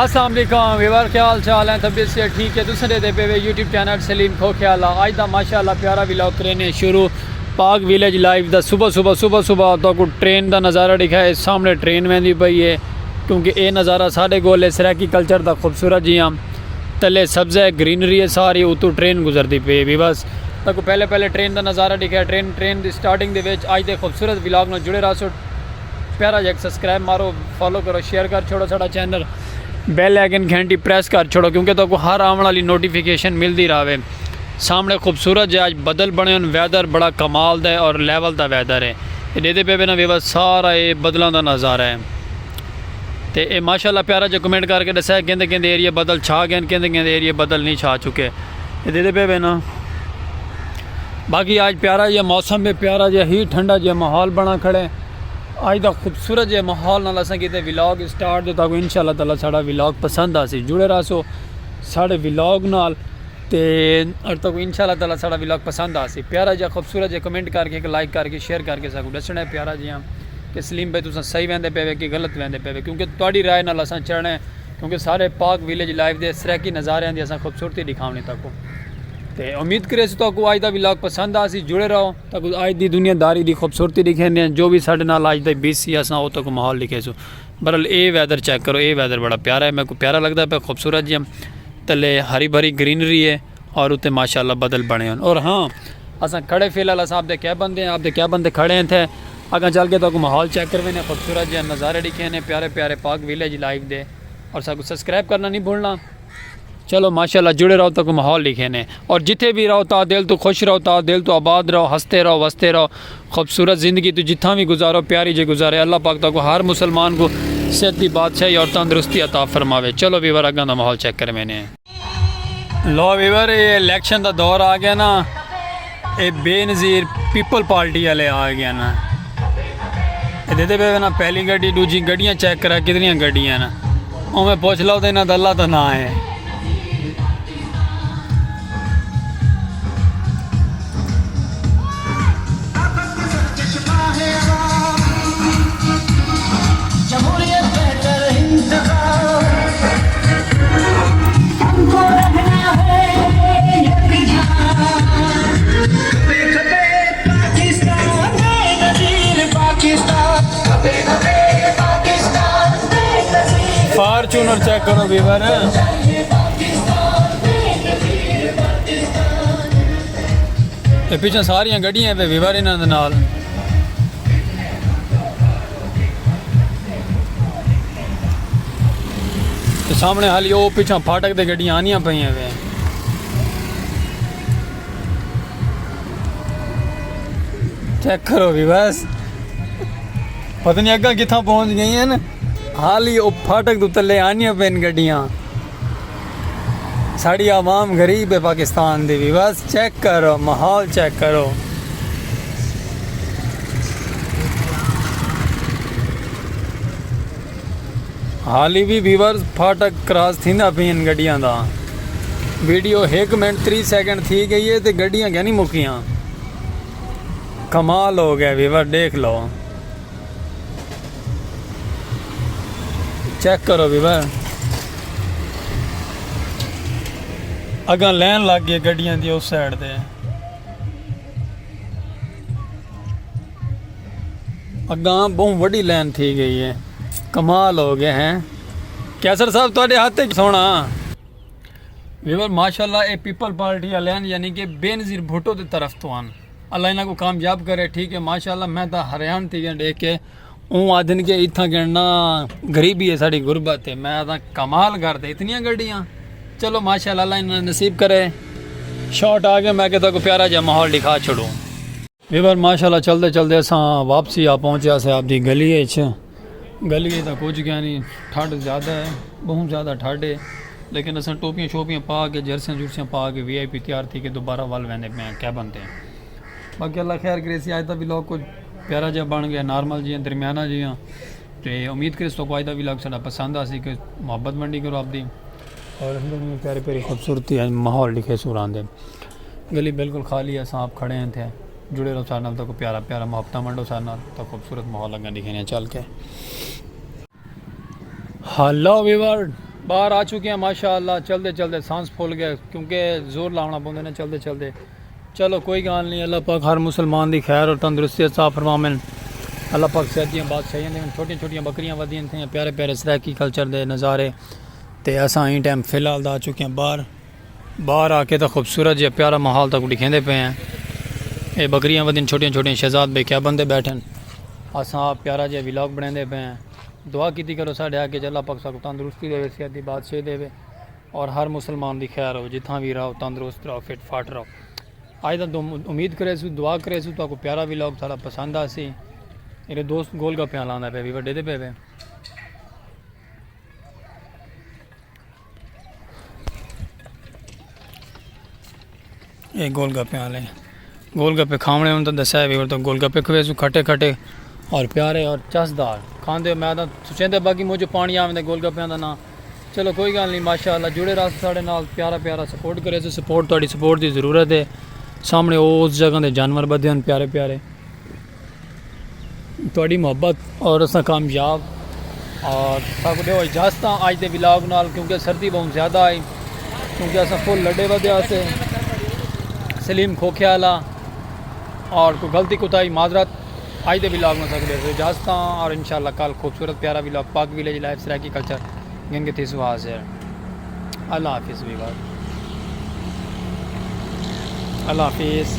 अस्सलाम वालेकुम वीवर, क्या हाल चाल है? तबीयत से ठीक है? दूसरे दे पे यूट्यूब चैनल सलीम खो ख्याल आज दा माशाअल्लाह प्यारा व्लॉग करने शुरू पाक विलेज लाइव दा सुबह तो ट्रेन का नज़ारा दिखाए। सामने ट्रेन वही पई है क्योंकि ये नज़ारा साढ़े कोल सराकी कल्चर का खूबसूरत जियां तले सब्ज़ है, ग्रीनरी है सारी, उतों ट्रेन गुजरती पई भी बस तो पहले ट्रेन का नज़ारा दिखाया। ट्रेन की स्टार्टिंग के अज के खूबसूरत व्लॉग में जुड़े रहो। प्यारा जैक सब्सक्राइब मारो, फॉलो करो, शेयर कर छोड़ो साड़ा चैनल, बेल आइकन घंटी प्रेस कर छोड़ो क्योंकि तो हर आने वाली नोटिफिकेशन मिलती रहे। सामने खूबसूरत जो अज बदल बने, वैदर बड़ा कमाल का और लैवल का वैदर है। ये पे ना व्यवस्था सारा ये बदलों का नज़ारा है। तो ये माशाल्लाह प्यारा जो कमेंट करके दसा कहते एरिया बदल छा गए, कहते एरिया बदल नहीं छा चुके। ये पे ना बाकी आज प्यारा जो मौसम में प्यारा जो ही ठंडा जो माहौल बना खड़े। अज का खूबसूरत जो माहौल नाल असें किते व्लॉग स्टार्ट जो तक इंशाअल्लाह ताला साड़ा व्लॉग पसंद आसी जुड़े रहो साढ़े व्लॉग नाल ते और तक इंशाअल्लाह ताला साड़ा व्लॉग पसंद आसी। प्यारा जो खूबसूरत जो कमेंट करके लाइक करके शेयर करके सकूँ दसना है प्यारा जियां कि सलीम भाई तुम सही वहदे पे कि गलत वहदे पे क्योंकि तुहाडी राय नाल असां चढ़ना है क्योंकि सारे पाक विलेज लाइव के सराकी नज़ारे की असां खूबसूरती दिखावनी तक। तो उम्मीद करे तो अज का व्लॉग पसंद आ सी जुड़े रहो तक अज की दुनियादारी की खूबसूरती दिखेने जो भी साढ़े नाल अज का बीसी असा वो तक माहौल दिखे सो। बहरहाल ये वैदर चेक करो, ये वैदर बड़ा प्यारा है, मेरे को प्यारा लगता पे खूबसूरत जी तले हरी भरी ग्रीनरी है और उत्ते माशाल्लाह बदल बने हैं। और हाँ असा खड़े फिलहाल अस आपके क्या बंदे हैं, आपके क्या बंदे खड़े हैं थे अगर चल के तो माहौल चेक करवे खूबसूरत जी नज़ारे दिखे ने प्यारे प्यारे पाक विलेज लाइव दे। और सब सब्सक्राइब करना नहीं भूलना। चलो माशाल्लाह जुड़े रहो तक माहौल लिखे ने और जिथे भी रहो ता दिल तो खुश रहो, ता दिल तो आबाद रहो, हंसते रहो वसते रहो। खूबसूरत ज़िंदगी तो जितना भी गुजारो प्यारी जो गुजारे। अल्लाह पाक तक हर मुसलमान को सेहत की बादशाही और तंदुरुस्ती अता फरमावे। चलो वीवर अगर का माहौल चेक कर मैंने लो वीवर ये इलेक्शन का दौर आ गया ना, ये बेनज़ीर पीपल पार्टी वाले आ गया ना। देते पे ना पहली गड्डी दूजी गड्डियाँ चेक करा कितनी गड्डियाँ ना उमें पूछ लो तो इन्हों अल्लाह तो ना है। फॉर्च्यूनर चेक करो वीवर, पीछे सारिया गड्डियां पे वीवर इन्हों दे नाल। सामने हाली वो पिछा फाटक दे गड्डियां आनिया पई वे। चेक करो वीवर्स, पता नहीं अगर कितना पहुंच गई हैं हाल ही वो फाटक तो तले आनिया पेन गड्डियाँ। साड़ी आवाम गरीब है पाकिस्तान दी भी बस चेक करो माहौल चेक करो। हाल ही भी व्यूअर्स फाटक क्रॉस थी पिन गड्डियाँ का। वीडियो 1 मिनट 30 सेकंड थी गई है तो गड्डियाँ क्या नहीं मुकियाँ। कमाल हो गया व्यूअर, देख लो चेक करो व्यूअर। अगर लैन लग गई गड्डियां दी उस साइड से अगा बहुत बड़ी लैन थी गई है। कमाल हो गए हैं। कैसर साहब थोड़े हाथ सोना व्यूअर माशाल्लाह ये पीपल पार्टी वाले यानी कि बेनज़ीर भुट्टो की तरफ तो आन अल्लाह इन्हों को कामयाब करे। ठीक है माशाल्लाह मैं तो हरियाण थी देख के आदन के इतना गिनना गरीबी है साड़ी गुरबत है। मैं तो कमाल करते इतनी गड्डियाँ। चलो माशाल्लाह अल्लाह इन्हें नसीब करे। शॉट आ गया मैं कहता को प्यारा जहा माहौल दिखा छोड़ो वीवर। माशाल्लाह चलते चलते असा वापसी आ पहुँचा से आपकी गली गली तो कुछ गया नहीं, ठंड ज़्यादा है, बहुत ज़्यादा ठंड है। लेकिन असा टोपियाँ शोपियाँ पा के जर्सियाँ जुर्सियाँ पा के VIP तैयार थी कि दोबारा वाल वहने पे क्या बनते हैं। बाकी अल्लाह खैर करे सी आज भी लोग कुछ प्यारा जहा बन गया, नॉर्मल जी दरमियाना जी। तो उम्मीद करे तो आज का व्लॉग साड़ा पसंद आ सी कि मुहब्बत मंडी करो आपकी और अंदर प्यारी प्यारी खूबसूरती माहौल दिखे सूरान दे। गली बिल्कुल खाली है, आप खड़े हैं थे जुड़े रहो सारे नाल, तो प्यारा प्यारा मुहब्बत मंडो सारे नाल, तो खूबसूरत माहौल लगा दिखे चल के। हेलो व्यूअर बाहर आ चुके हैं माशाअल्लाह। चलते चलते सांस फूल गया क्योंकि जोर लाना पौंदे ने चलते चलते। चलो कोई गल नहीं, अल्लाह पाक हर मुसलमान की खैर और तंदुरुस्ती अता फरमावन। अल्लाह पाक सेहतियां बादशाहियां देन। छोटियां छोटियां बकरियां वधियां थे, प्यारे प्यारे सराकी कल्चर के नज़ारे। तो असां ई टाइम फिलहाल आ चुके हैं बाहर आके तो खूबसूरत जिहा प्यारा माहौल तक दिखेंदे पे हैं। ये बकरियां वधियां छोटियां छोटियां शहजाद बे क्या बंदे बैठन, असां प्यारा जिहा व्लॉग बनाते पे हैं। दुआ की करो साढ़े आगे अल्लाह पाक सानू तंदुरुस्ती देवे, सेहत दी बादशाही देवे और हर मुसलमान की खैर हो, जितना भी रहो तंदुरुस्त रहो, फिट फाट रहो। अज तो उम्मीद करे दुआ करे तो प्यारा व्लॉग सारा पसंद आसी। मेरे दोस्त गोल गप्पियां लांदा पे भी वड्डे दे पे ये गोल गप्पे वाले गोल गप्पे खावने उन तो दसा है भी तो गोल गप्पे खवे खटे खटे और प्यारे और चसदार खाते। मैं तो सोचेंदे बाकी मुझे पानी आवे गोल गप्पियां का ना। चलो कोई गल नहीं, माशाअल्लाह जुड़े रह साढ़े नाल, प्यारा प्यारा सपोर्ट करे। सपोर्ट थोड़ी सपोर्ट की जरूरत है। सामने उस जगह के जानवर बधे हैं प्यारे प्यारे, थोड़ी मोहब्बत और असा कामयाब और सब दो इजाजत अज के व्लॉग नाल क्योंकि सर्दी बहुत ज़्यादा आई क्योंकि असा फुल लड़े वधे से सलीम खोखेवाला और कोई गलती कुताही माजरत अज के व्लॉग में सकते इजाजत और इंशाल्लाह कल खूबसूरत प्यारा व्लॉग पाक विलेज लाइफ सराकी कल्चर गिन के थी सुहास है। अल्लाह हाफिज़ भी बात, अल्लाह हाफिज़।